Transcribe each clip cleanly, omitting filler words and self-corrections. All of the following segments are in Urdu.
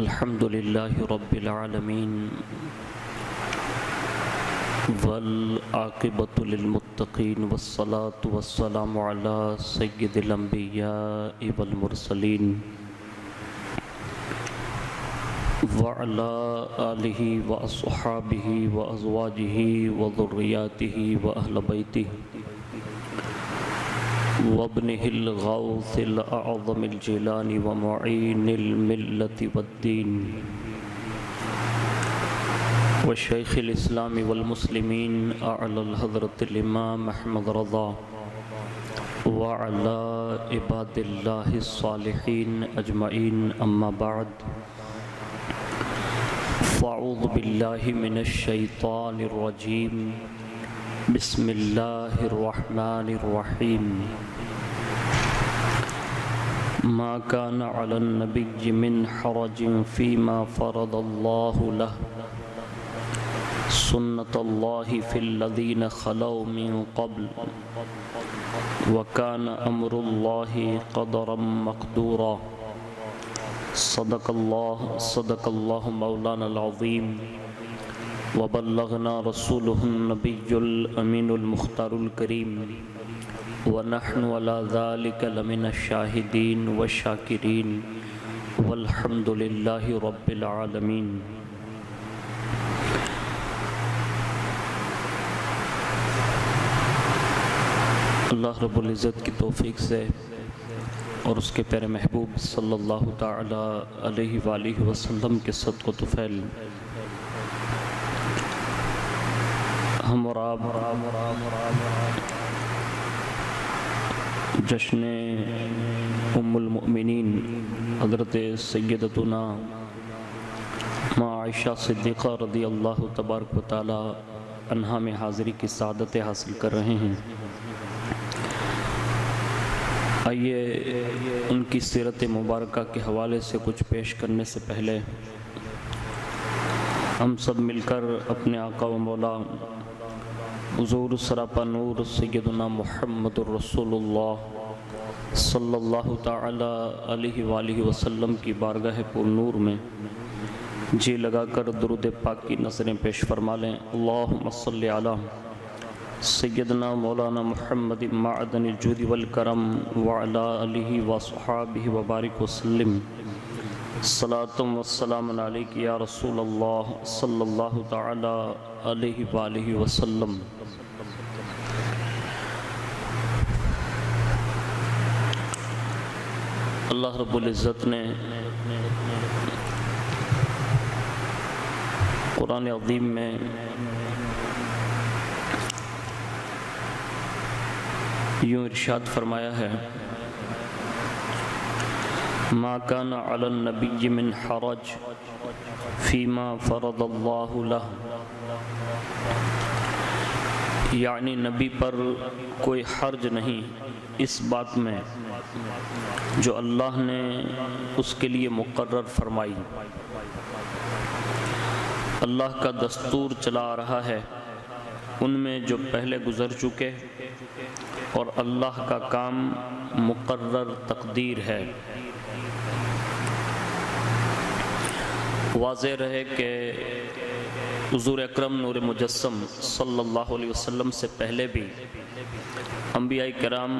الحمد للہ رب العالمین والعاقبۃ للمتقین والصلاة والسلام علی سید الانبیاء والمرسلین وعلی آلہ واصحابہ وازواجہ وذریاتہ واہل بیتہ وابنہ الغوث الاعظم الجیلانی ومعین الملت والدین وشیخ الاسلام والمسلمین اعلی الحضرت الامام احمد رضا وعلی عباد اللہ الصالحین اجمعین اما بعد فاعوذ باللہ من الشیطان الرجیم بسم اللہ الرحمن الرحیم ما كان على النبي من حرج فيما فرض الله له سنة الله في الذين خلوا من قبل وكان أمر الله قدرا مقدورا صدق الله مولانا العظيم وبلغنا رسوله النبي الأمين المختار الكريم ونحن على ذلك لمن الشاهدين والشاكرين والحمد لله رب العالمين. اللہ رب العزت کی توفیق سے اور اس کے پیارے محبوب صلی اللہ تعالی علیہ وآلہ وسلم کے صدق و طفیل ہم اور آپ جشن ام المؤمنین حضرت سیدتنا ماں عائشہ صدیقہ رضی اللہ تبارک و تعالی عنہا میں حاضری کی سعادت حاصل کر رہے ہیں. آئیے ان کی سیرت مبارکہ کے حوالے سے کچھ پیش کرنے سے پہلے ہم سب مل کر اپنے آقا و مولا حضور سراپا نور سیدنا محمد الرسول اللہ صلی اللہ تعالی علیہ وآلہ وسلم کی بارگاہ پر نور میں جی لگا کر درود پاک کی نظریں پیش فرما لیں. اللہم صلی علی سیدنا مولانا محمد معدن الجود والکرم وعلی آلہ وصحابہ وبارک وسلم. صلاۃ والسلام علیک یا رسول اللہ صلی اللہ تعالی علیہ وآلہ وسلم. اللہ رب العزت نے قرآن عظیم میں یوں ارشاد فرمایا ہے ما كان على النبي من حرج فيما فرض الله له، یعنی نبی پر کوئی حرج نہیں اس بات میں جو اللہ نے اس کے لیے مقرر فرمائی. اللہ کا دستور چلا آ رہا ہے ان میں جو پہلے گزر چکے اور اللہ کا کام مقرر تقدیر ہے. واضح رہے کہ حضور اکرم نور مجسم صلی اللہ علیہ وسلم سے پہلے بھی انبیاء کرام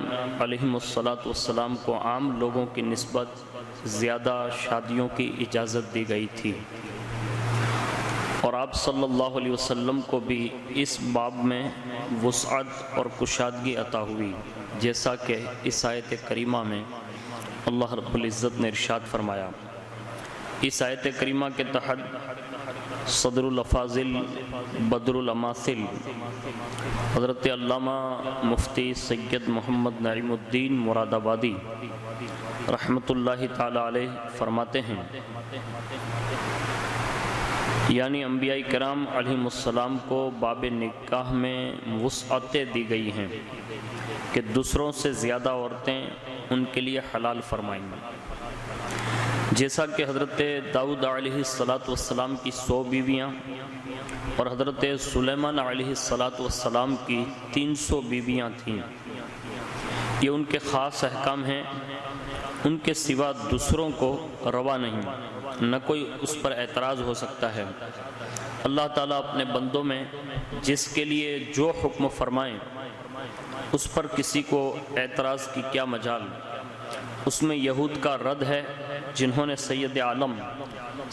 علیہم السلام کو عام لوگوں کی نسبت زیادہ شادیوں کی اجازت دی گئی تھی، اور آپ صلی اللہ علیہ وسلم کو بھی اس باب میں وسعت اور کشادگی عطا ہوئی، جیسا کہ اس آیت کریمہ میں اللہ رب العزت نے ارشاد فرمایا. اس آیت کریمہ کے تحت صدر الافاضل بدر الاماثل حضرت علامہ مفتی سید محمد نعیم الدین مراد آبادی رحمۃ اللہ تعالی علیہ فرماتے ہیں، یعنی انبیاء کرام علیہم السلام کو باب نکاح میں وسعتیں دی گئی ہیں کہ دوسروں سے زیادہ عورتیں ان کے لیے حلال فرمائیں. جیسا کہ حضرت داؤد علیہ السلام کی 100 بیویاں اور حضرت سلیمان علیہ السلام کی 300 بیویاں تھیں. یہ ان کے خاص احکام ہیں، ان کے سوا دوسروں کو روا نہیں. نہ کوئی اس پر اعتراض ہو سکتا ہے۔ اللہ تعالیٰ اپنے بندوں میں جس کے لیے جو حکم فرمائیں اس پر کسی کو اعتراض کی کیا مجال۔ اس میں یہود کا رد ہے جنہوں نے سید عالم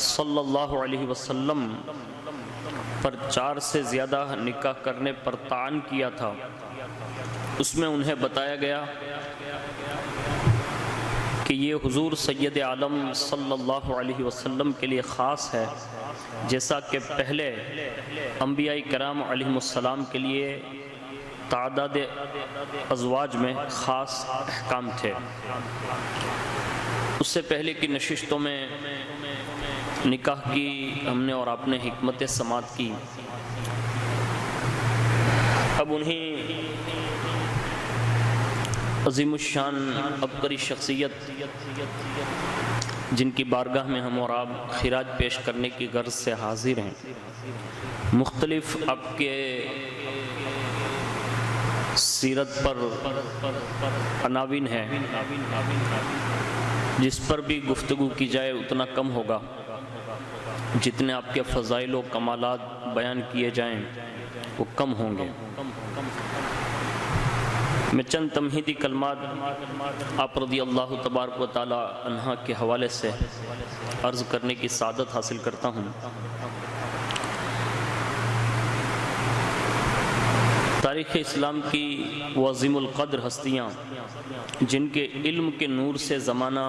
صلی اللہ علیہ وسلم پر 4 سے زیادہ نکاح کرنے پر طعن کیا تھا۔ اس میں انہیں بتایا گیا کہ یہ حضور سید عالم صلی اللہ علیہ وسلم کے لیے خاص ہے، جیسا کہ پہلے انبیاء کرام علیہ السلام کے لیے تعداد ازواج میں خاص احکام تھے۔ اس سے پہلے کی نشستوں میں نکاح کی ہم نے اور آپ نے حکمت سماعت کی۔ اب انہیں عظیم الشان عبقری شخصیت جن کی بارگاہ میں ہم اور آپ خراج پیش کرنے کی غرض سے حاضر ہیں، مختلف آپ کے سیرت پر عناوین ہے، جس پر بھی گفتگو کی جائے اتنا کم ہوگا، جتنے آپ کے فضائل و کمالات بیان کیے جائیں وہ کم ہوں گے۔ میں چند تمہیدی کلمات آپ رضی اللہ تبارک و تعالی عنہ کے حوالے سے عرض کرنے کی سعادت حاصل کرتا ہوں۔ تاریخ اسلام کی وہ عظیم القدر ہستیاں جن کے علم کے نور سے زمانہ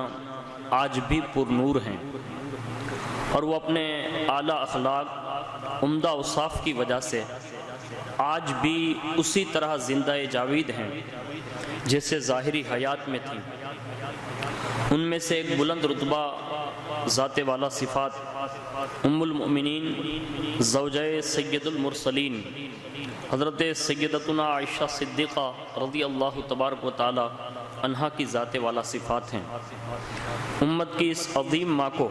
آج بھی پر نور ہیں، اور وہ اپنے اعلیٰ اخلاق عمدہ اوصاف کی وجہ سے آج بھی اسی طرح زندہ جاوید ہیں جیسے ظاہری حیات میں تھی۔ ان میں سے ایک بلند رتبہ ذات والا صفات ام المؤمنین زوجہ سید المرسلین حضرت سیدتنا عائشہ صدیقہ رضی اللہ تبارک و تعالی عنہا کی ذات والا صفات ہیں۔ امت کی اس عظیم ماں کو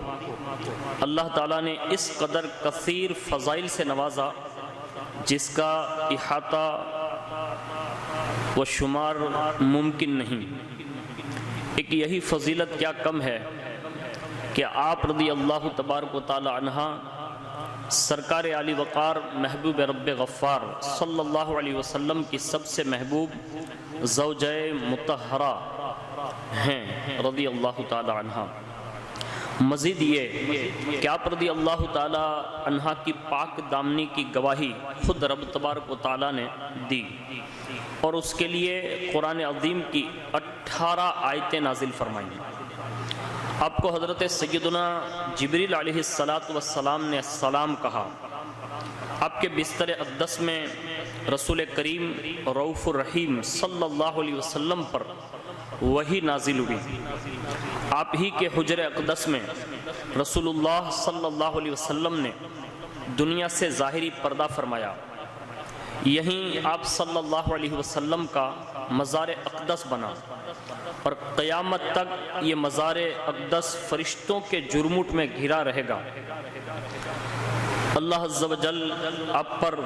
اللہ تعالیٰ نے اس قدر کثیر فضائل سے نوازا جس کا احاطہ و شمار ممکن نہیں۔ ایک یہی فضیلت کیا کم ہے کہ آپ رضی اللہ تبارک و تعالی عنہ سرکار علی وقار محبوب رب غفار صلی اللہ علیہ وسلم کی سب سے محبوب زوجہ مطہرہ ہیں رضی اللہ تعالی عنہ۔ مزید یہ کہ آپ رضی اللہ تعالی عنہ کی پاک دامنی کی گواہی خود رب تبارک و تعالی نے دی، اور اس کے لیے قرآن عظیم کی 18 آیتیں نازل فرمائیں۔ آپ کو حضرت سیدنا جبریل علیہ السلام نے السلام کہا۔ آپ کے بستر اقدس میں رسول کریم رؤوف الرحیم صلی اللہ علیہ وسلم پر وحی نازل ہوئی۔ آپ ہی کے حجر اقدس میں رسول اللہ صلی اللہ علیہ وسلم نے دنیا سے ظاہری پردہ فرمایا۔ یہیں آپ صلی اللہ علیہ وسلم کا مزار اقدس بنا، اور قیامت تک یہ مزار اقدس فرشتوں کے جرموٹ میں گھرا رہے گا۔ اللہ عز و جل آپ پر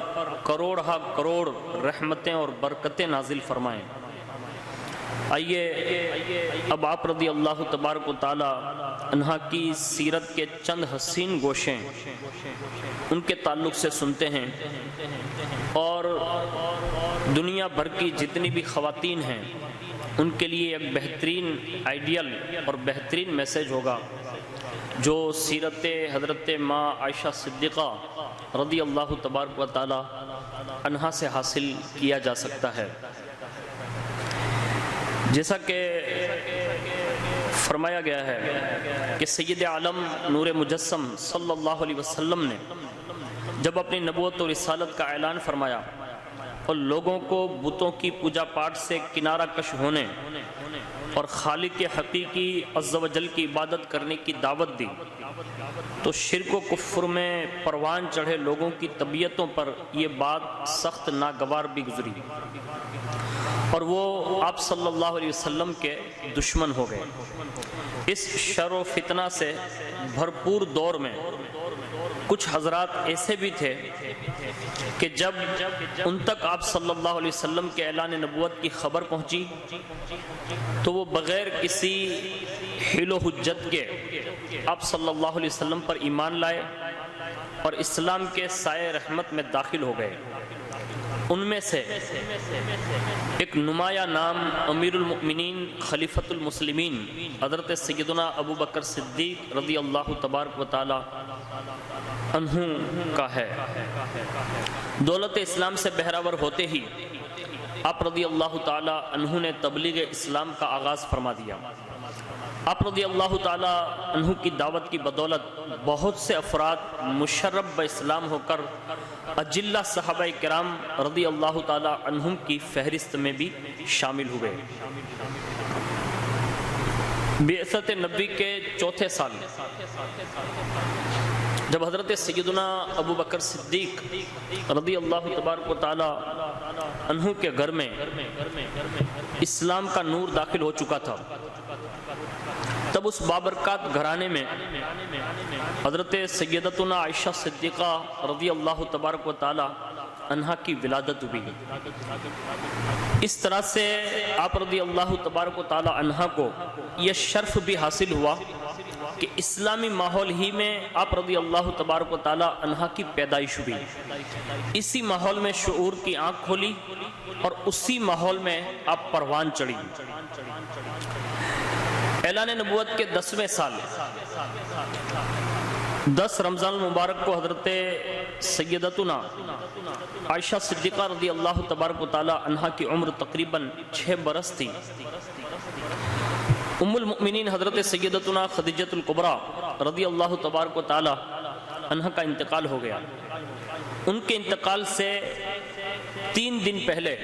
کروڑ ہا کروڑ رحمتیں اور برکتیں نازل فرمائیں۔ آئیے اب آپ رضی اللہ تبارک و تعالی عنہ کی سیرت کے چند حسین گوشیں ان کے تعلق سے سنتے ہیں، اور دنیا بھر کی جتنی بھی خواتین ہیں ان کے لیے ایک بہترین آئیڈیل اور بہترین میسیج ہوگا جو سیرت حضرت ماں عائشہ صدیقہ رضی اللہ تبارک و تعالی عنہا سے حاصل کیا جا سکتا ہے۔ جیسا کہ فرمایا گیا ہے کہ سید عالم نور مجسم صلی اللہ علیہ وسلم نے جب اپنی نبوت و رسالت کا اعلان فرمایا اور لوگوں کو بتوں کی پوجا پاٹ سے کنارہ کش ہونے اور خالق حقیقی عز و جل کی عبادت کرنے کی دعوت دی، تو شرک و کفر میں پروان چڑھے لوگوں کی طبیعتوں پر یہ بات سخت ناگوار بھی گزری۔ اور وہ آپ صلی اللہ علیہ وسلم کے دشمن ہو گئے۔ اس شر و فتنہ سے بھرپور دور میں کچھ حضرات ایسے بھی تھے کہ جب ان تک آپ صلی اللہ علیہ وسلم کے اعلان نبوت کی خبر پہنچی تو وہ بغیر کسی حیل و حجت کے آپ صلی اللہ علیہ وسلم پر ایمان لائے اور اسلام کے سائے رحمت میں داخل ہو گئے۔ ان میں سے ایک نمایاں نام امیر المؤمنین خلیفۃ المسلمین حضرت سیدنا ابو بکر صدیق رضی اللہ تبارک و تعالی عنہ کا ہے۔ دولت اسلام سے بہراور ہوتے ہی آپ رضی اللہ تعالی عنہ نے تبلیغ اسلام کا آغاز فرما دیا۔ آپ رضی اللہ تعالی عنہ کی دعوت کی بدولت بہت سے افراد مشرب اسلام ہو کر اجلہ صحابہ کرام رضی اللہ تعالی عنہم کی فہرست میں بھی شامل ہوئے۔ بعثت نبی کے چوتھے سال جب حضرت سیدنا ابو بکر صدیق رضی اللہ تبارک و تعالی عنہ کے گھر میں اسلام کا نور داخل ہو چکا تھا، تب اس بابرکات گھرانے میں حضرت سیدتنا عائشہ صدیقہ رضی اللہ تبارک و تعالی عنہا کی ولادت ہوئی۔ اس طرح سے آپ رضی اللہ تبارک و تعالی عنہا کو یہ شرف بھی حاصل ہوا کہ اسلامی ماحول ہی میں آپ رضی اللہ تبارک و تعالی عنہا کی پیدائش ہوئی۔ اسی ماحول میں شعور کی آنکھ کھولی اور اسی ماحول میں آپ پروان چڑھی۔ اعلان نبوت کے 10ویں سال 10 رمضان المبارک کو حضرت سیدتنا عائشہ صدیقہ رضی اللہ تبارک و تعالی عنہا کی عمر تقریباً 6 برس تھی۔ ام المؤمنین حضرت سیدتنا خدیجۃ الکبریٰ رضی اللہ تبارک و تعالی عنہا کا انتقال ہو گیا۔ ان کے انتقال سے 3 دن پہلے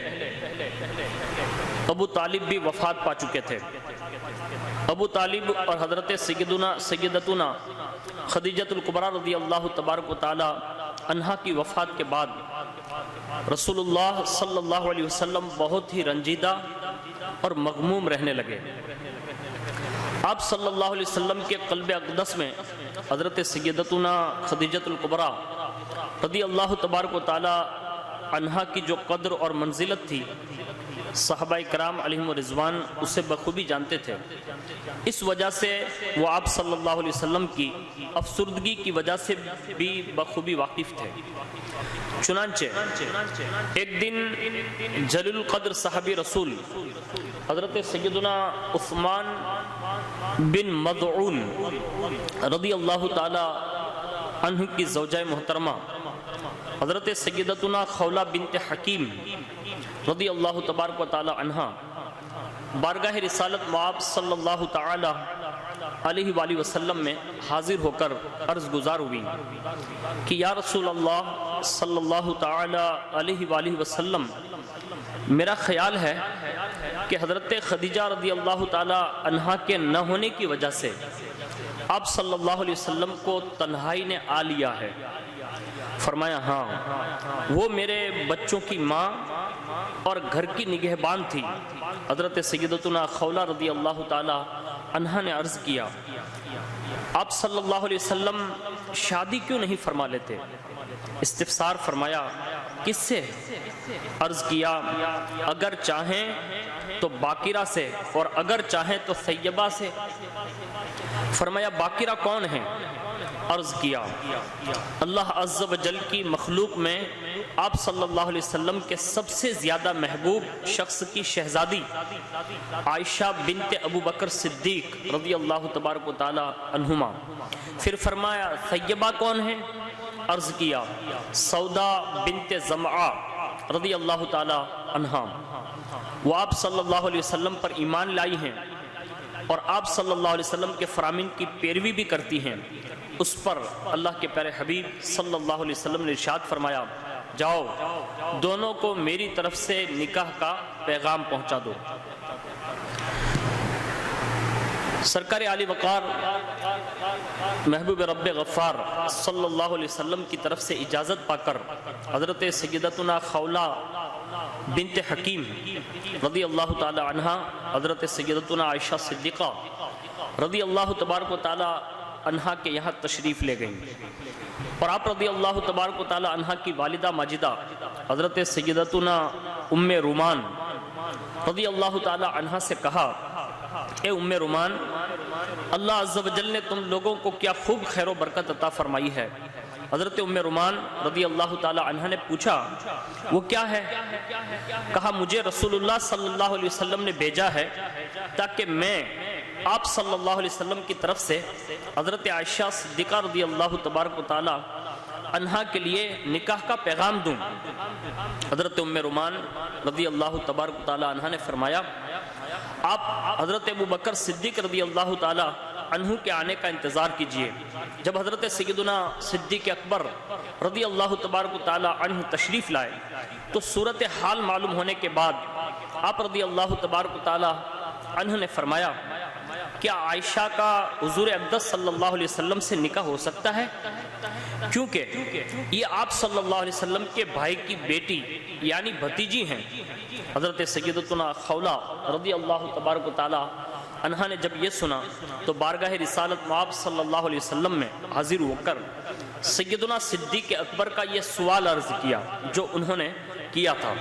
ابو طالب بھی وفات پا چکے تھے۔ ابو طالب اور حضرت سیدتنا خدیجۃ الکبریٰ رضی اللہ تبارک و تعالی عنہا کی وفات کے بعد رسول اللہ صلی اللہ علیہ وسلم بہت ہی رنجیدہ اور مغموم رہنے لگے۔ آپ صلی اللہ علیہ وسلم کے قلب اقدس میں حضرت سیدتنا خدیجۃ الکبریٰ رضی اللہ تبارک و تعالی عنہا کی جو قدر اور منزلت تھی صحابہ کرام علیہم رضوان اسے بخوبی جانتے تھے۔ اس وجہ سے وہ آپ صلی اللہ علیہ وسلم کی افسردگی کی وجہ سے بھی بخوبی واقف تھے۔ چنانچہ ایک دن جلیل القدر صحابی رسول حضرت سیدنا عثمان بن مضعون رضی اللہ تعالی عنہ کی زوجہ محترمہ حضرت سیدتنا خولہ بنت حکیم رضی اللہ تبارک و تعالی عنہا بارگاہ رسالت مآب صلی اللہ تعالی علیہ وآلہ وسلم میں حاضر ہو کر عرض گزار ہوئی کہ یا رسول اللہ صلی اللہ تعالی علیہ وآلہ وسلم، میرا خیال ہے کہ حضرت خدیجہ رضی اللہ تعالی عنہا کے نہ ہونے کی وجہ سے آپ صلی اللہ علیہ وسلم کو تنہائی نے آ لیا ہے۔ فرمایا ہاں، وہ میرے بچوں کی ماں اور گھر کی نگہبان تھی۔ حضرت سیدتنا خولہ رضی اللہ تعالی عنہا نے عرض کیا آپ صلی اللہ علیہ وسلم شادی کیوں نہیں فرما لیتے؟ استفسار فرمایا کس سے؟ عرض کیا اگر چاہیں تو باقرہ سے اور اگر چاہیں تو سیبہ سے۔ فرمایا باقرہ کون ہیں؟ عرض کیا اللہ عز و جل کی مخلوق میں آپ صلی اللہ علیہ وسلم کے سب سے زیادہ محبوب شخص کی شہزادی عائشہ بنت ابو بکر صدیق رضی اللہ تبارک و تعالی عنہما۔ پھر فرمایا سیبہ کون ہیں؟ عرض کیا سودا بنت زمعہ رضی اللہ تعالی عنہا۔ وہ آپ صلی اللہ علیہ وسلم پر ایمان لائی ہیں اور آپ صلی اللہ علیہ وسلم کے فرامین کی پیروی بھی کرتی ہیں۔ اس پر اللہ کے پیارے حبیب صلی اللہ علیہ وسلم نے ارشاد فرمایا جاؤ دونوں کو میری طرف سے نکاح کا پیغام پہنچا دو۔ سرکار علی وقار محبوب رب غفار صلی اللہ علیہ وسلم کی طرف سے اجازت پا کر حضرت سیدتنا خولہ بنت حکیم رضی اللہ تعالی عنہ حضرت سیدتنا عائشہ صدیقہ رضی اللہ تبارک و تعالی عنہ کے یہاں تشریف لے گئیں، اور آپ رضی اللہ تبارک و تعالی عنہ کی والدہ ماجدہ حضرت سیدتنا ام رومان رضی اللہ تعالی عنہ سے کہا، اے ام رومان، اللہ عز و جل نے تم لوگوں کو کیا خوب خیر و برکت عطا فرمائی ہے۔ حضرت ام رومان رضی اللہ تعالی عنہ نے پوچھا، وہ کیا ہے؟ کہا، مجھے رسول اللہ صلی اللہ علیہ وسلم نے بھیجا ہے تاکہ میں آپ صلی اللہ علیہ وسلم کی طرف سے حضرت عائشہ صدیقہ رضی اللہ تبارک و تعالی عنہا کے لیے نکاح کا پیغام دوں۔ حضرت ام رومان رضی اللہ تبارک و تعالی عنہ نے فرمایا، آپ حضرت ابو بکر صدیق رضی اللہ تعالی عنہ کے آنے کا انتظار کیجئے۔ جب حضرت سیدنا صدیق اکبر رضی اللہ تبارک و تعالی عنہ تشریف لائے تو صورتحال معلوم ہونے کے بعد آپ رضی اللہ تبارک و تعالی عنہ نے فرمایا، کیا عائشہ کا حضور اقدس صلی اللہ علیہ وسلم سے نکاح ہو سکتا ہے؟ کیونکہ یہ آپ صلی اللہ علیہ وسلم کے بھائی کی بیٹی یعنی بھتیجی ہیں۔ حضرت سیدتنا خولہ رضی اللہ تبارک و تعالی عنہ نے جب یہ سنا تو بارگاہ رسالت مآب صلی اللہ علیہ وسلم میں حاضر ہو کر سیدنا صدیق اکبر کا یہ سوال عرض کیا جو انہوں نے کیا تھا۔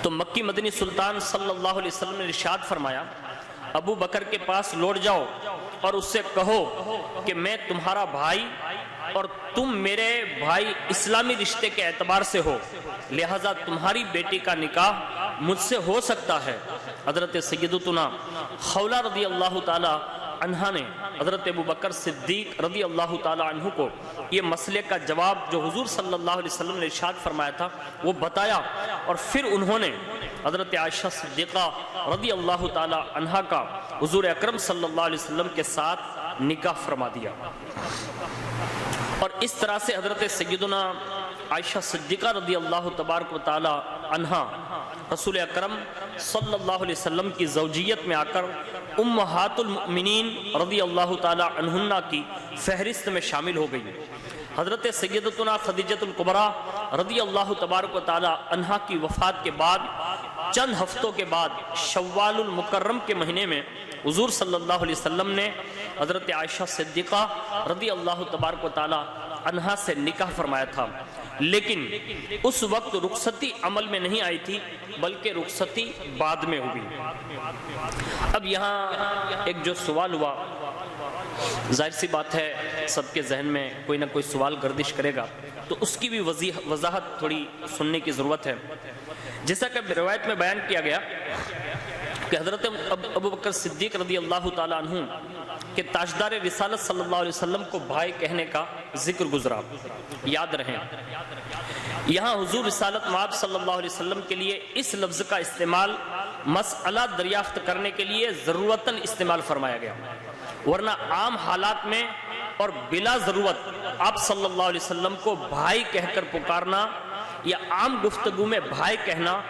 تو مکی مدنی سلطان صلی اللہ علیہ وسلم نے ارشاد فرمایا، ابو بکر کے پاس لوٹ جاؤ اور اس سے کہو کہ میں تمہارا بھائی اور تم میرے بھائی اسلامی رشتے کے اعتبار سے ہو، لہذا تمہاری بیٹی کا نکاح مجھ سے ہو سکتا ہے۔ حضرت سیدتنا خولہ رضی اللہ تعالی عنہ نے حضرت ابو بکر صدیق رضی اللہ تعالی عنہ کو یہ مسئلے کا جواب جو حضور صلی اللہ علیہ وسلم نے ارشاد فرمایا تھا وہ بتایا، اور پھر انہوں نے حضرت عائشہ صدیقہ رضی اللہ تعالی عنہ کا حضور اکرم صلی اللہ علیہ وسلم کے ساتھ نکاح فرما دیا۔ اور اس طرح سے حضرت سیدنا عائشہ صدیقہ رضی اللہ تبارک و تعالی عنہ رسول اکرم صلی اللہ علیہ وسلم کی زوجیت میں آ کر امہات المؤمنین رضی اللہ تعالی عنہن کی فہرست میں شامل ہو گئی۔ حضرت سیدتنا خدیجۃ الکبریٰ رضی اللہ تبارک و تعالی عنہ کی وفات کے بعد چند ہفتوں کے بعد شوال المکرم کے مہینے میں حضور صلی اللہ علیہ وسلم نے حضرت عائشہ صدیقہ رضی اللہ تبارک و تعالی عنہا سے نکاح فرمایا تھا، لیکن اس وقت رخصتی عمل میں نہیں آئی تھی بلکہ رخصتی بعد میں ہوئی۔ اب یہاں ایک جو سوال ہوا، ظاہر سی بات ہے سب کے ذہن میں کوئی نہ کوئی سوال گردش کرے گا، تو اس کی بھی وضاحت تھوڑی سننے کی ضرورت ہے۔ جیسا کہ روایت میں بیان کیا گیا کہ حضرت ابو بکر صدیق رضی اللہ تعالی عنہ کہ تاجدار رسالت صلی اللہ علیہ وسلم کو بھائی کہنے کا ذکر گزرا، یاد رہیں یہاں حضور رسالت مآب صلی اللہ علیہ وسلم کے لیے اس لفظ کا استعمال مسئلہ دریافت کرنے کے لیے ضرورتاً استعمال فرمایا گیا، ورنہ عام حالات میں اور بلا ضرورت آپ صلی اللہ علیہ وسلم کو بھائی کہہ کر پکارنا یا عام گفتگو میں بھائی کہنا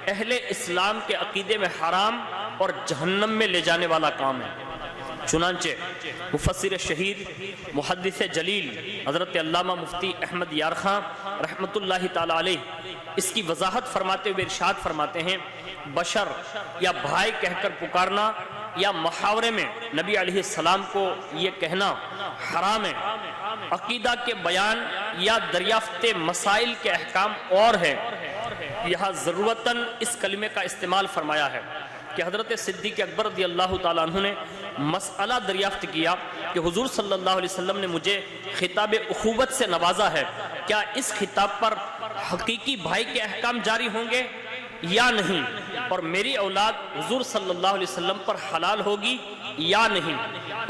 اہل اسلام کے عقیدے میں حرام اور جہنم میں لے جانے والا کام ہے۔ چنانچہ مفسر شہیر محدث جلیل حضرت علامہ مفتی احمد یار خان رحمت اللہ تعالی علیہ اس کی وضاحت فرماتے ہوئے ارشاد فرماتے ہیں، بشر یا بھائی کہہ کر پکارنا یا محاورے میں نبی علیہ السلام کو یہ کہنا حرام ہے۔ عقیدہ کے بیان یا دریافت مسائل کے احکام اور ہے، یہاں ضرورتاً اس کلمے کا استعمال فرمایا ہے کہ حضرت صدیق اکبر رضی اللہ تعالیٰ عنہ نے مسئلہ دریافت کیا کہ حضور صلی اللہ علیہ وسلم نے مجھے خطاب اخوت سے نوازا ہے، کیا اس خطاب پر حقیقی بھائی کے احکام جاری ہوں گے یا نہیں، اور میری اولاد حضور صلی اللہ علیہ وسلم پر حلال ہوگی یا نہیں۔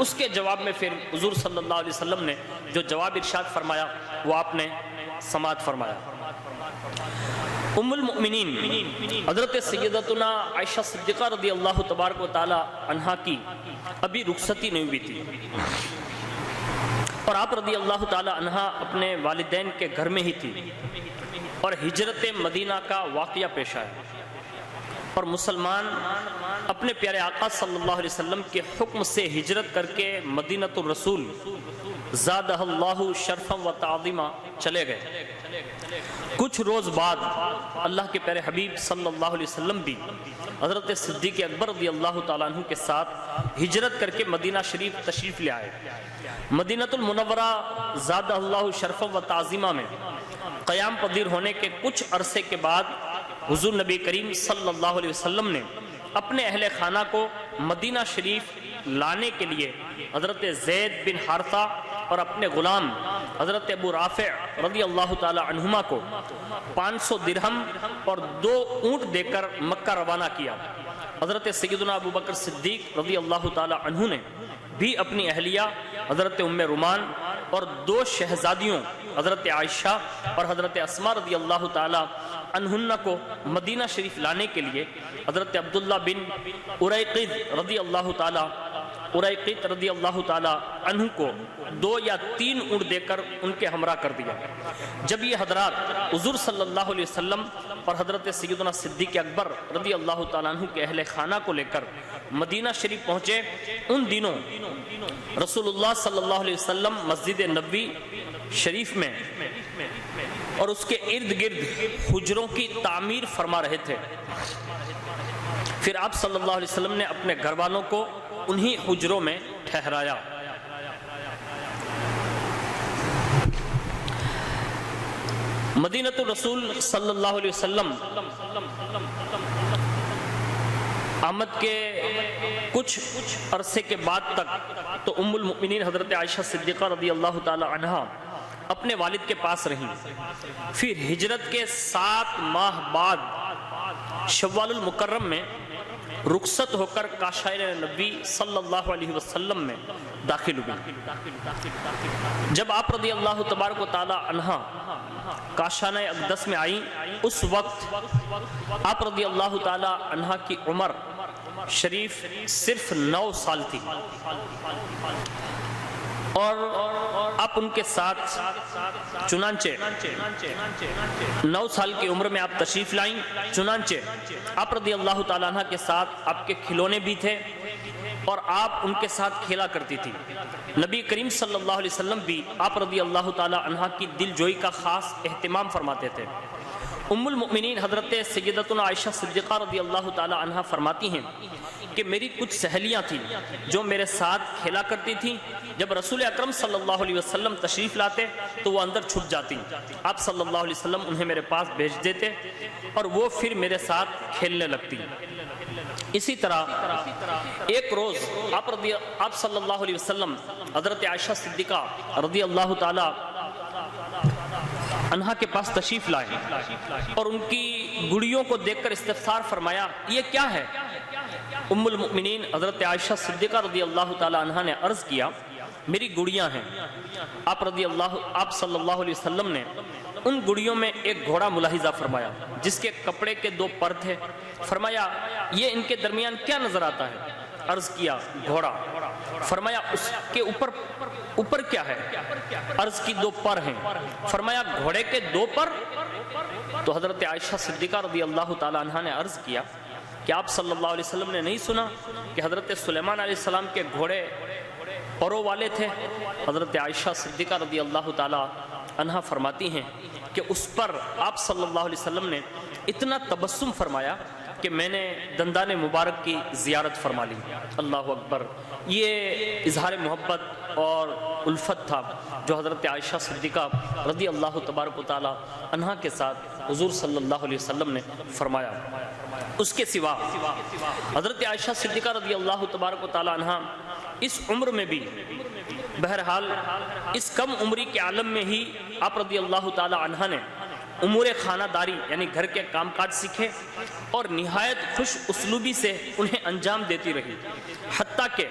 اس کے جواب میں پھر حضور صلی اللہ علیہ وسلم نے جو جواب ارشاد فرمایا وہ آپ نے سماعت فرمایا۔ ام المؤمنین حضرت سیدتنا عائشہ صدیقہ رضی اللہ تبارک و تعالی عنہا کی ابھی رخصتی نہیں ہوئی تھی، اور آپ رضی اللہ تعالی عنہا اپنے والدین کے گھر میں ہی تھی، اور ہجرت مدینہ کا واقعہ پیش آیا۔ اور مسلمان اپنے پیارے آقا صلی اللہ علیہ وسلم کے حکم سے ہجرت کر کے مدینۃ الرسول زادہ اللہ شرفا و تعظیما چلے گئے۔ کچھ روز بعد اللہ کے پیارے حبیب صلی اللہ علیہ وسلم بھی حضرت صدیق اکبر رضی اللہ تعالیٰ عنہ کے ساتھ ہجرت کر کے مدینہ شریف تشریف لے آئے۔ مدینۃ المنورہ زادہ اللہ شرفا و تعظیما میں قیام پذیر ہونے کے کچھ عرصے کے بعد حضور نبی کریم صلی اللہ علیہ وسلم نے اپنے اہل خانہ کو مدینہ شریف لانے کے لیے حضرت زید بن حارثہ اور اپنے غلام حضرت ابو رافع رضی اللہ تعالی عنہما کو 500 درہم اور 2 اونٹ دے کر مکہ روانہ کیا۔ حضرت سیدنا ابو بکر صدیق رضی اللہ تعالی عنہ نے بھی اپنی اہلیہ حضرت ام رومان اور 2 شہزادیوں حضرت عائشہ اور حضرت اسماء رضی اللہ تعالی عنہن کو مدینہ شریف لانے کے لیے حضرت عبداللہ بن اریقط رضی اللہ تعالی عنہ کو 2 یا 3 اونٹ دے کر ان کے ہمراہ کر دیا۔ جب یہ حضرات حضور صلی اللہ علیہ وسلم اور حضرت سیدنا صدیق اکبر رضی اللہ تعالیٰ عنہ کے اہل خانہ کو لے کر مدینہ شریف پہنچے، ان دنوں رسول اللہ صلی اللہ علیہ وسلم مسجد نبوی شریف میں اور اس کے ارد گرد حجروں کی تعمیر فرما رہے تھے۔ پھر آپ صلی اللہ علیہ وسلم نے اپنے گھر والوں کو انہی حجروں میں ٹھہرایا۔ مدینہ الرسول صلی اللہ علیہ وسلم آمد کے کچھ عرصے کے بعد تک تو ام المؤمنین حضرت عائشہ صدیقہ رضی اللہ تعالی عنہا اپنے والد کے پاس رہیں۔ پھر ہجرت کے 7 ماہ بعد شوال المکرم میں رخصت ہو کر کاشائر نبی صلی اللہ علیہ وسلم میں داخل ہوئی۔ جب آپ رضی اللہ تبارک و تعالی عنہ کاشانہ اقدس میں آئیں، اس وقت آپ رضی اللہ تعالی عنہ کی عمر شریف صرف 9 سال تھی، اور آپ ان کے ساتھ چنانچہ 9 سال کی عمر میں آپ تشریف لائیں۔ چنانچہ آپ رضی اللہ تعالیٰ عنہ کے ساتھ آپ کے کھلونے بھی تھے اور آپ ان کے ساتھ کھیلا کرتی تھی۔ نبی کریم صلی اللہ علیہ وسلم بھی آپ رضی اللہ تعالیٰ عنہ کی دل جوئی کا خاص اہتمام فرماتے تھے۔ ام المؤمنین حضرت سیدتنا عائشہ صدیقہ رضی اللہ تعالیٰ عنہ فرماتی ہیں کہ میری کچھ سہیلیاں تھیں جو میرے ساتھ کھیلا کرتی تھیں۔ جب رسول اکرم صلی اللہ علیہ وسلم تشریف لاتے تو وہ اندر چھپ جاتی، آپ صلی اللہ علیہ وسلم انہیں میرے پاس بھیج دیتے اور وہ پھر میرے ساتھ کھیلنے لگتی۔ اسی طرح ایک روز آپ صلی اللہ علیہ وسلم حضرت عائشہ صدیقہ رضی اللہ تعالی عنہا کے پاس تشریف لائے اور ان کی گڑیوں کو دیکھ کر استفسار فرمایا، یہ کیا ہے؟ ام المؤمنین حضرت عائشہ صدیقہ رضی اللہ تعالی عنہا نے عرض کیا، میری گڑیاں ہیں۔ آپ صلی اللہ علیہ وسلم نے ان گڑیوں میں ایک گھوڑا ملاحظہ فرمایا جس کے کپڑے کے 2 پر تھے۔ فرمایا، یہ ان کے درمیان کیا نظر آتا ہے؟ عرض کیا، گھوڑا۔ فرمایا، اس کے اوپر کیا ہے؟ عرض کی 2 پر ہیں۔ فرمایا، گھوڑے کے 2 پر؟ تو حضرت عائشہ صدیقہ رضی اللہ تعالی عنہا نے عرض کیا کہ آپ صلی اللہ علیہ وسلم نے نہیں سنا کہ حضرت سلیمان علیہ السلام کے گھوڑے پروں والے تھے؟ حضرت عائشہ صدیقہ رضی اللہ تعالی عنہا فرماتی ہیں کہ اس پر آپ صلی اللہ علیہ وسلم نے اتنا تبسم فرمایا کہ میں نے دندان مبارک کی زیارت فرما لی۔ اللہ اکبر! یہ اظہار محبت اور الفت تھا جو حضرت عائشہ صدیقہ رضی اللہ تبارک و تعالی عنہا کے ساتھ حضور صلی اللہ علیہ وسلم نے فرمایا۔ اس کے سوا حضرت عائشہ صدیقہ رضی اللہ تبارک و تعالی عنہا اس عمر میں بھی بہرحال اس کم عمری کے عالم میں ہی آپ رضی اللہ تعالی عنہ نے امور خانہ داری یعنی گھر کے کام کاج سیکھے اور نہایت خوش اسلوبی سے انہیں انجام دیتی رہی، حتیٰ کہ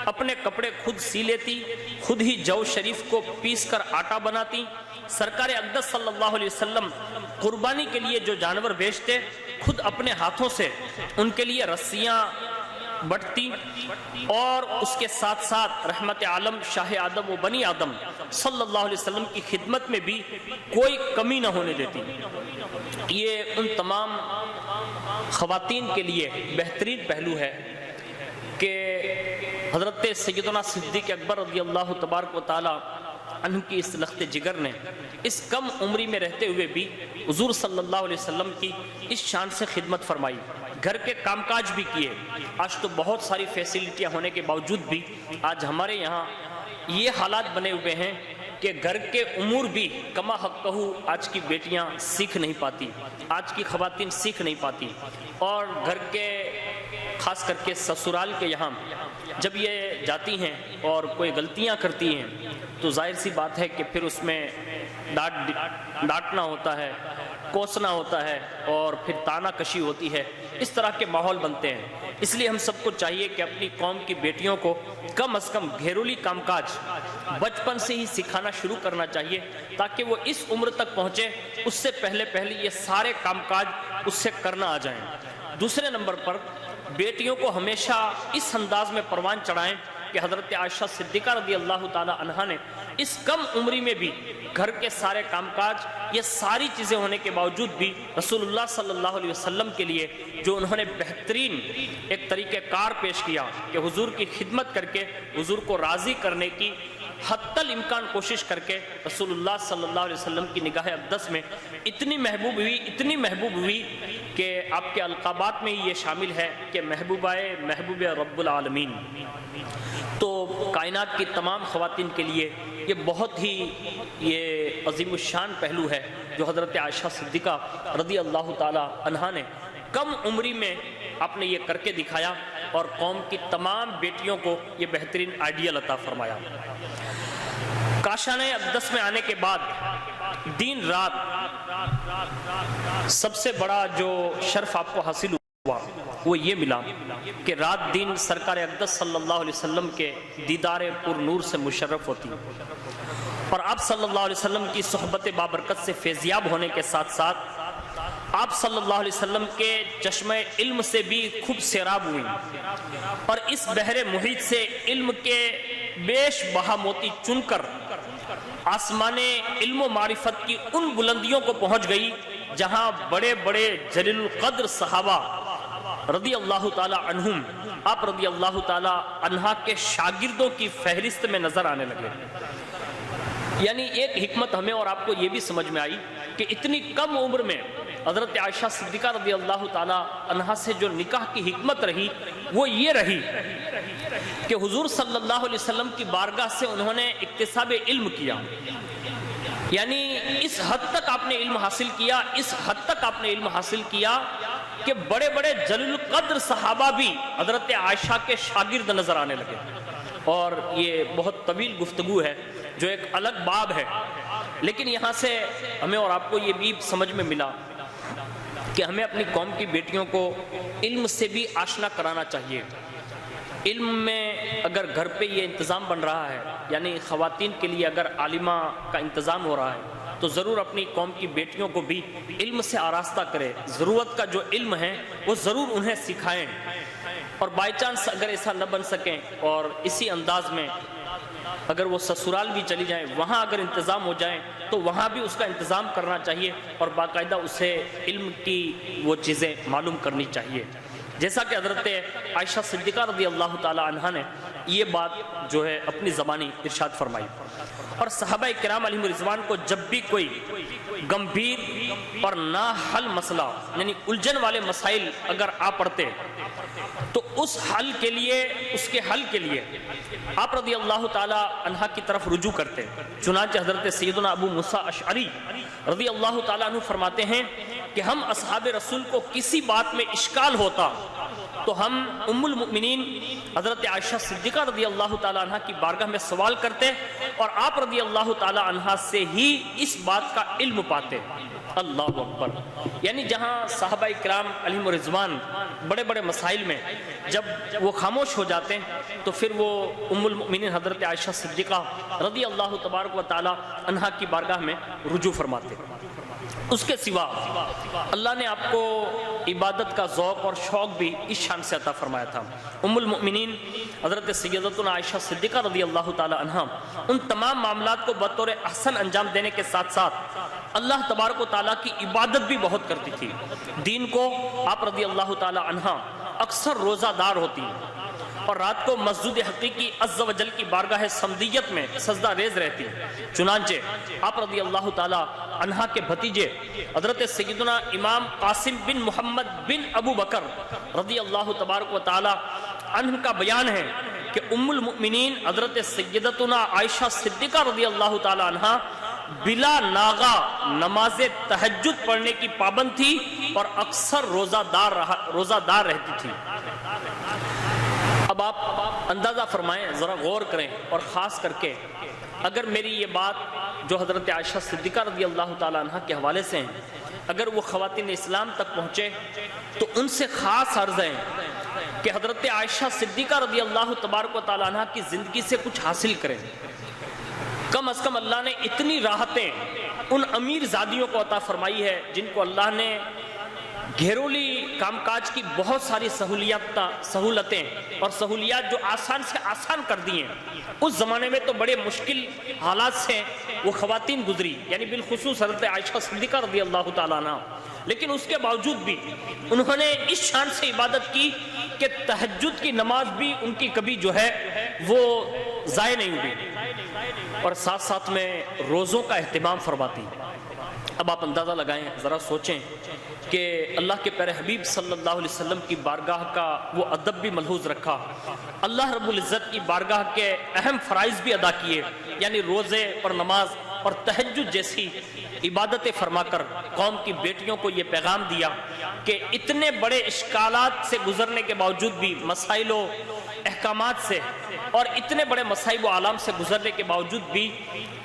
اپنے کپڑے خود سی لیتی، خود ہی جو شریف کو پیس کر آٹا بناتی۔ سرکار اقدس صلی اللہ علیہ وسلم قربانی کے لیے جو جانور بیچتے، خود اپنے ہاتھوں سے ان کے لیے رسیاں بڑھتی اور اس کے ساتھ ساتھ رحمت عالم شاہ آدم و بنی آدم صلی اللہ علیہ وسلم کی خدمت میں بھی کوئی کمی نہ ہونے دیتی۔ یہ ان تمام خواتین کے لیے بہترین پہلو ہے کہ حضرت سیدنا صدیق اکبر رضی اللہ تبارک و تعالی عنہ کی اس لخت جگر نے اس کم عمری میں رہتے ہوئے بھی حضور صلی اللہ علیہ وسلم کی اس شان سے خدمت فرمائی، گھر کے کام کاج بھی کیے۔ آج تو بہت ساری فیسلٹیاں ہونے کے باوجود بھی آج ہمارے یہاں یہ حالات بنے ہوئے ہیں کہ گھر کے امور بھی کما حق کہو آج کی بیٹیاں سیکھ نہیں پاتی، آج کی خواتین سیکھ نہیں پاتی، اور گھر کے خاص کر کے سسرال کے یہاں جب یہ جاتی ہیں اور کوئی غلطیاں کرتی ہیں تو ظاہر سی بات ہے کہ پھر اس میں ڈانٹنا ہوتا ہے، کوسنا ہوتا ہے اور پھر تانا کشی ہوتی ہے، اس طرح کے ماحول بنتے ہیں۔ اس لیے ہم سب کو چاہیے کہ اپنی قوم کی بیٹیوں کو کم از کم گھریلو کام کاج بچپن سے ہی سکھانا شروع کرنا چاہیے تاکہ وہ اس عمر تک پہنچے اس سے پہلے یہ سارے کام کاج اس سے کرنا آ جائیں۔ دوسرے نمبر پر بیٹیوں کو ہمیشہ اس انداز میں پروان چڑھائیں کہ حضرت عائشہ صدیقہ رضی اللہ تعالی عنہا نے اس کم عمری میں بھی گھر کے سارے کام کاج یہ ساری چیزیں ہونے کے باوجود بھی رسول اللہ صلی اللہ علیہ وسلم کے لیے جو انہوں نے بہترین ایک طریقہ کار پیش کیا کہ حضور کی خدمت کر کے حضور کو راضی کرنے کی حتی الامکان کوشش کر کے رسول اللہ صلی اللہ علیہ وسلم کی نگاہ اقدس میں اتنی محبوب ہوئی کہ آپ کے القابات میں یہ شامل ہے کہ محبوب رب العالمین۔ تو کائنات کی تمام خواتین کے لیے یہ بہت ہی یہ عظیم الشان پہلو ہے جو حضرت عائشہ صدیقہ رضی اللہ تعالی عنہا نے کم عمری میں آپ نے یہ کر کے دکھایا اور قوم کی تمام بیٹیوں کو یہ بہترین آئیڈیل عطا فرمایا۔ کاشان اقدس میں آنے کے بعد دن رات سب سے بڑا جو شرف آپ کو حاصل ہوا وہ یہ ملا کہ رات دن سرکار اقدس صلی اللہ علیہ وسلم کے دیدار پر نور سے مشرف ہوتی اور آپ صلی اللہ علیہ وسلم کی صحبت بابرکت سے فیضیاب ہونے کے ساتھ ساتھ آپ صلی اللہ علیہ وسلم کے چشمہ علم سے بھی خوب سیراب ہوئی اور اس بحر محیط سے علم کے بیش بہا موتی چن کر آسمان علم و معرفت کی ان بلندیوں کو پہنچ گئی جہاں بڑے بڑے جلیل القدر صحابہ رضی اللہ تعالی عنہم آپ رضی اللہ تعالی عنہا کے شاگردوں کی فہرست میں نظر آنے لگے۔ یعنی ایک حکمت ہمیں اور آپ کو یہ بھی سمجھ میں آئی کہ اتنی کم عمر میں حضرت عائشہ صدیقہ رضی اللہ تعالی عنہا سے جو نکاح کی حکمت رہی وہ یہ رہی کہ حضور صلی اللہ علیہ وسلم کی بارگاہ سے انہوں نے اکتساب علم کیا، یعنی اس حد تک آپ نے علم حاصل کیا کہ بڑے بڑے جلیل القدر صحابہ بھی حضرت عائشہ کے شاگرد نظر آنے لگے۔ اور یہ بہت طویل گفتگو ہے جو ایک الگ باب ہے، لیکن یہاں سے ہمیں اور آپ کو یہ بھی سمجھ میں ملا کہ ہمیں اپنی قوم کی بیٹیوں کو علم سے بھی آشنا کرانا چاہیے۔ علم میں اگر گھر پہ یہ انتظام بن رہا ہے، یعنی خواتین کے لیے اگر عالمہ کا انتظام ہو رہا ہے تو ضرور اپنی قوم کی بیٹیوں کو بھی علم سے آراستہ کرے، ضرورت کا جو علم ہے وہ ضرور انہیں سکھائیں، اور بائی چانس اگر ایسا نہ بن سکیں اور اسی انداز میں اگر وہ سسرال بھی چلی جائیں وہاں اگر انتظام ہو جائیں تو وہاں بھی اس کا انتظام کرنا چاہیے اور باقاعدہ اسے علم کی وہ چیزیں معلوم کرنی چاہیے، جیسا کہ حضرت عائشہ صدیقہ رضی اللہ تعالی عنہا نے یہ بات جو ہے اپنی زبانی ارشاد فرمائی۔ اور صحابہ کرام علیہم رضوان کو جب بھی کوئی گمبھیر اور نا حل مسئلہ یعنی الجھن والے مسائل اگر آ پڑتے تو اس کے حل کے لیے آپ رضی اللہ تعالی عنہ کی طرف رجوع کرتے۔ چنانچہ حضرت سیدنا ابو موسیٰ اشعری رضی اللہ تعالیٰ عنہ فرماتے ہیں کہ ہم اصحاب رسول کو کسی بات میں اشکال ہوتا تو ہم ام المؤمنین حضرت عائشہ صدیقہ رضی اللہ تعالیٰ عنہ کی بارگاہ میں سوال کرتے اور آپ رضی اللہ تعالیٰ عنہ سے ہی اس بات کا علم پاتے۔ اللہ اکبر! یعنی جہاں صحابہ کرام علیہم رضوان بڑے بڑے مسائل میں جب وہ خاموش ہو جاتے ہیں تو پھر وہ ام المؤمنین حضرت عائشہ صدیقہ رضی اللہ تبارک و تعالی عنہا کی بارگاہ میں رجوع فرماتے ہیں۔ اس کے سوا اللہ نے آپ کو عبادت کا ذوق اور شوق بھی اس شان سے عطا فرمایا تھا۔ ام المؤمنین حضرت سیدتنا عائشہ صدیقہ رضی اللہ تعالی عنہا ان تمام معاملات کو بطور احسن انجام دینے کے ساتھ ساتھ اللہ تبارک و تعالیٰ کی عبادت بھی بہت کرتی تھی۔ دین کو آپ رضی اللہ تعالی عنہا اکثر روزہ دار ہوتی ہیں اور رات کو مسجد حقیقی عز و جل کی بارگاہ صمدیت میں سجدہ ریز رہتی ہیں۔ چنانچہ آپ رضی اللہ تعالی عنہا کے بھتیجے حضرت سیدنا امام قاسم بن محمد بن ابو بکر رضی اللہ تبارک و تعالی عنہ کا بیان ہے کہ ام المؤمنین حضرت سیدتنا عائشہ صدیقہ رضی اللہ تعالی عنہا بلا ناغا نماز تہجد پڑھنے کی پابند تھی اور اکثر روزہ دار رہتی تھی۔ اب آپ اندازہ فرمائیں، ذرا غور کریں، اور خاص کر کے اگر میری یہ بات جو حضرت عائشہ صدیقہ رضی اللہ تعالی عنہ کے حوالے سے ہیں اگر وہ خواتین اسلام تک پہنچے تو ان سے خاص عرض ہے کہ حضرت عائشہ صدیقہ رضی اللہ تبارک و تعالی عنہ کی زندگی سے کچھ حاصل کریں۔ کم از کم اللہ نے اتنی راحتیں ان امیر زادیوں کو عطا فرمائی ہے جن کو اللہ نے گھریلو کام کاج کی بہت ساری سہولتیں اور سہولیات جو آسان سے آسان کر دی ہیں۔ اس زمانے میں تو بڑے مشکل حالات سے وہ خواتین گزری، یعنی بالخصوص حضرت عائشہ صدیقہ رضی اللہ تعالیٰ عنہ، لیکن اس کے باوجود بھی انہوں نے اس شان سے عبادت کی کہ تہجد کی نماز بھی ان کی کبھی جو ہے وہ ضائع نہیں ہوئی، اور ساتھ ساتھ میں روزوں کا اہتمام فرماتی۔ اب آپ اندازہ لگائیں، ذرا سوچیں کہ اللہ کے پیارے حبیب صلی اللہ علیہ وسلم کی بارگاہ کا وہ ادب بھی ملحوظ رکھا، اللہ رب العزت کی بارگاہ کے اہم فرائض بھی ادا کیے، یعنی روزے اور نماز اور تہجد جیسی عبادتیں فرما کر قوم کی بیٹیوں کو یہ پیغام دیا کہ اتنے بڑے اشکالات سے گزرنے کے باوجود بھی، مسائل و احکامات سے اور اتنے بڑے مصائب و عالم سے گزرنے کے باوجود بھی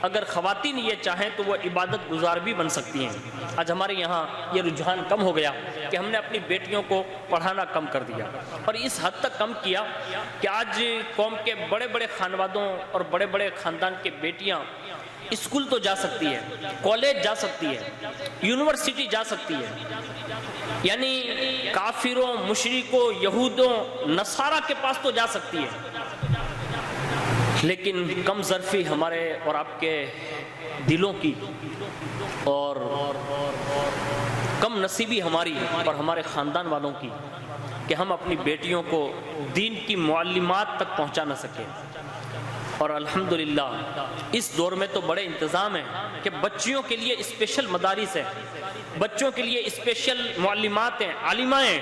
اگر خواتین یہ چاہیں تو وہ عبادت گزار بھی بن سکتی ہیں۔ آج ہمارے یہاں یہ رجحان کم ہو گیا کہ ہم نے اپنی بیٹیوں کو پڑھانا کم کر دیا، اور اس حد تک کم کیا کہ آج قوم کے بڑے بڑے خانوادوں اور بڑے بڑے خاندان کے بیٹیاں اسکول تو جا سکتی ہے، کالج جا سکتی ہے، یونیورسٹی جا سکتی ہے، یعنی کافروں، مشرکوں، یہودوں، نصارہ کے پاس تو جا سکتی ہے، لیکن کم ظرفی ہمارے اور آپ کے دلوں کی اور کم نصیبی ہماری اور ہمارے خاندان والوں کی کہ ہم اپنی بیٹیوں کو دین کی معلومات تک پہنچا نہ سکیں۔ اور الحمدللہ اس دور میں تو بڑے انتظام ہیں کہ بچیوں کے لیے اسپیشل مدارس ہیں، بچوں کے لیے اسپیشل معلمات ہیں، عالمہ ہیں،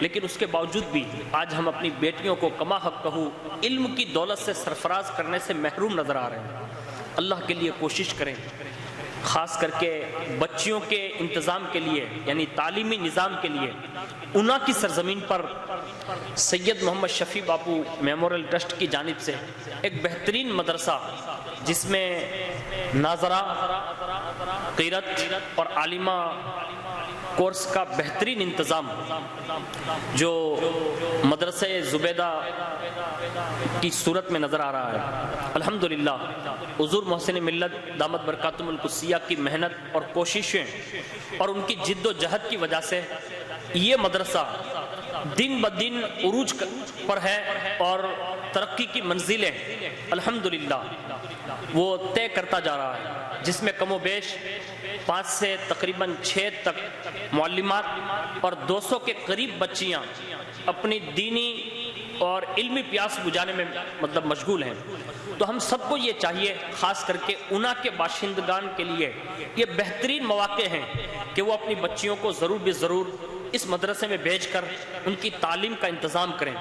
لیکن اس کے باوجود بھی آج ہم اپنی بیٹیوں کو کما حق کہو علم کی دولت سے سرفراز کرنے سے محروم نظر آ رہے ہیں۔ اللہ کے لیے کوشش کریں، خاص کر کے بچیوں کے انتظام کے لیے، یعنی تعلیمی نظام کے لیے اونا کی سرزمین پر سید محمد شفیع باپو میموریل ٹرسٹ کی جانب سے ایک بہترین مدرسہ جس میں ناظرہ، قیرت اور عالمہ کورس کا بہترین انتظام جو مدرسہ زبیدہ کی صورت میں نظر آ رہا ہے۔ الحمدللہ حضور محسن ملت دامت برکاتہم القدسیہ کی محنت اور کوششیں اور ان کی جد و جہد کی وجہ سے یہ مدرسہ دن بدن عروج پر ہے اور ترقی کی منزلیں الحمدللہ وہ طے کرتا جا رہا ہے، جس میں کم و بیش 5 سے تقریباً 6 تک معلمات اور 200 کے قریب بچیاں اپنی دینی اور علمی پیاس بجھانے میں مشغول ہیں۔ تو ہم سب کو یہ چاہیے، خاص کر کے اونا کے باشندگان کے لیے یہ بہترین مواقع ہیں کہ وہ اپنی بچیوں کو ضرور بے ضرور اس مدرسے میں بھیج کر ان کی تعلیم کا انتظام کریں،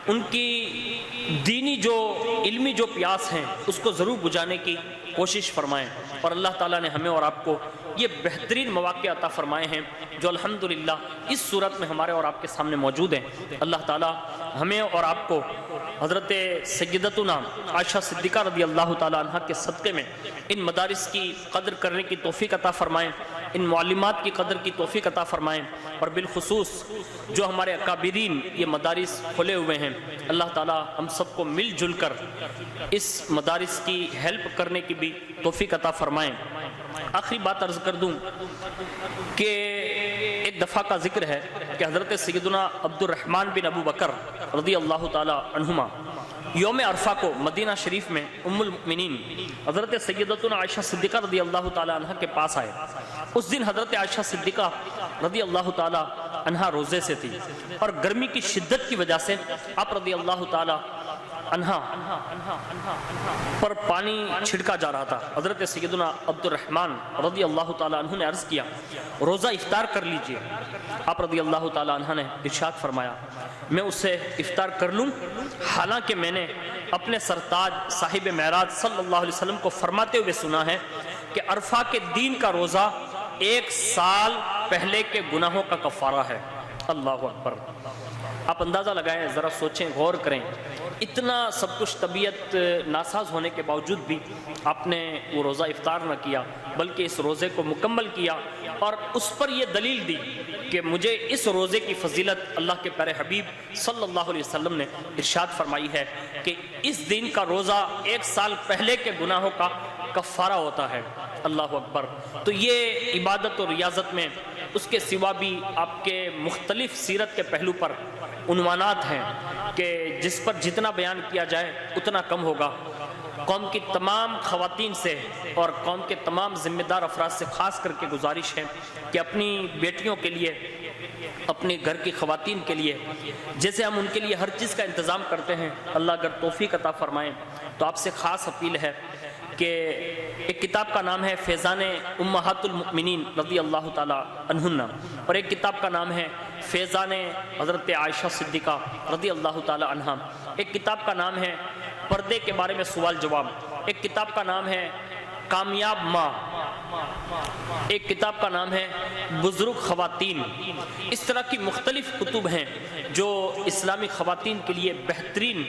ان کی دینی جو علمی جو پیاس ہیں اس کو ضرور بجھانے کی کوشش فرمائیں، اور اللہ تعالیٰ نے ہمیں اور آپ کو یہ بہترین مواقع عطا فرمائے ہیں جو الحمدللہ اس صورت میں ہمارے اور آپ کے سامنے موجود ہیں۔ اللہ تعالیٰ ہمیں اور آپ کو حضرت سیدتنا عائشہ صدیقہ رضی اللہ تعالیٰ عنہ کے صدقے میں ان مدارس کی قدر کرنے کی توفیق عطا فرمائیں، ان معلمات کی قدر کی توفیق عطا فرمائیں، اور بالخصوص جو ہمارے اکابرین یہ مدارس کھولے ہوئے ہیں، اللہ تعالیٰ ہم سب کو مل جل کر اس مدارس کی ہیلپ کرنے کی بھی توفیق عطا فرمائیں۔ آخری بات عرض کر دوں کہ ایک دفعہ کا ذکر ہے کہ حضرت سیدنا عبد الرحمن بن ابو بکر رضی اللہ تعالی عنہما یوم عرفہ کو مدینہ شریف میں ام المؤمنین حضرت سیدتنا عائشہ صدیقہ رضی اللہ تعالی عنہ کے پاس آئے۔ اس دن حضرت عائشہ صدیقہ رضی اللہ تعالی عنہ روزے سے تھی، اور گرمی کی شدت کی وجہ سے آپ رضی اللہ تعالی عنہ پر پانی چھڑکا جا رہا تھا۔ حضرت سیدنا عبد الرحمن رضی اللہ تعالی عنہ نے عرض کیا روزہ افطار کر لیجئے۔ آپ رضی اللہ تعالی عنہ نے ارشاد فرمایا میں اسے افطار کر لوں، حالانکہ میں نے اپنے سرتاج صاحب معراج صلی اللہ علیہ وسلم کو فرماتے ہوئے سنا ہے کہ عرفہ کے دین کا روزہ 1 سال پہلے کے گناہوں کا کفارہ ہے۔ اللہ اکبر! آپ اندازہ لگائیں، ذرا سوچیں، غور کریں، اتنا سب کچھ طبیعت ناساز ہونے کے باوجود بھی آپ نے وہ روزہ افطار نہ کیا، بلکہ اس روزے کو مکمل کیا، اور اس پر یہ دلیل دی کہ مجھے اس روزے کی فضیلت اللہ کے پیارے حبیب صلی اللہ علیہ وسلم نے ارشاد فرمائی ہے کہ اس دن کا روزہ 1 سال پہلے کے گناہوں کا کفارہ ہوتا ہے۔ اللہ اکبر! تو یہ عبادت اور ریاضت میں اس کے سوا بھی آپ کے مختلف سیرت کے پہلو پر عنوانات ہیں کہ جس پر جتنا بیان کیا جائے اتنا کم ہوگا۔ قوم کی تمام خواتین سے اور قوم کے تمام ذمہ دار افراد سے خاص کر کے گزارش ہے کہ اپنی بیٹیوں کے لیے، اپنے گھر کی خواتین کے لیے جیسے ہم ان کے لیے ہر چیز کا انتظام کرتے ہیں، اللہ اگر توفیق عطا فرمائیں تو آپ سے خاص اپیل ہے کہ ایک کتاب کا نام ہے فیضان امہات المؤمنین رضی اللہ تعالی عنہن، اور ایک کتاب کا نام ہے فیضان حضرت عائشہ صدیقہ رضی اللہ تعالی عنہ، ایک کتاب کا نام ہے پردے کے بارے میں سوال جواب، ایک کتاب کا نام ہے کامیاب ماں، ایک کتاب کا نام ہے بزرگ خواتین۔ اس طرح کی مختلف کتب ہیں جو اسلامی خواتین کے لیے بہترین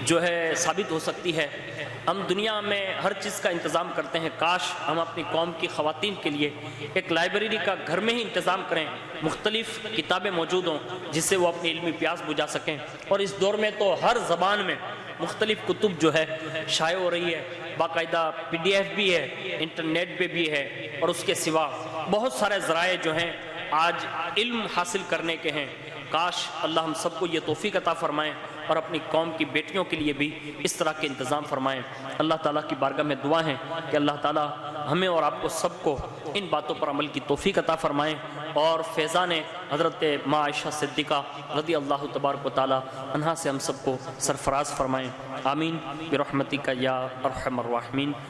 جو ہے ثابت ہو سکتی ہے۔ ہم دنیا میں ہر چیز کا انتظام کرتے ہیں، کاش ہم اپنی قوم کی خواتین کے لیے ایک لائبریری کا گھر میں ہی انتظام کریں، مختلف کتابیں موجود ہوں جس سے وہ اپنی علمی پیاس بجھا سکیں۔ اور اس دور میں تو ہر زبان میں مختلف کتب جو ہے شائع ہو رہی ہے، باقاعدہ PDF بھی ہے، انٹرنیٹ پہ بھی ہے، اور اس کے سوا بہت سارے ذرائع جو ہیں آج علم حاصل کرنے کے ہیں۔ کاش اللہ ہم سب کو یہ توفیق عطا فرمائیں اور اپنی قوم کی بیٹیوں کے لیے بھی اس طرح کے انتظام فرمائیں۔ اللہ تعالیٰ کی بارگاہ میں دعا ہے کہ اللہ تعالیٰ ہمیں اور آپ کو سب کو ان باتوں پر عمل کی توفیق عطا فرمائیں، اور فیضان حضرت ماں عائشہ صدیقہ رضی اللہ تبارک و تعالی عنہا سے ہم سب کو سرفراز فرمائیں۔ آمین برحمتک یا ارحم الراحمین۔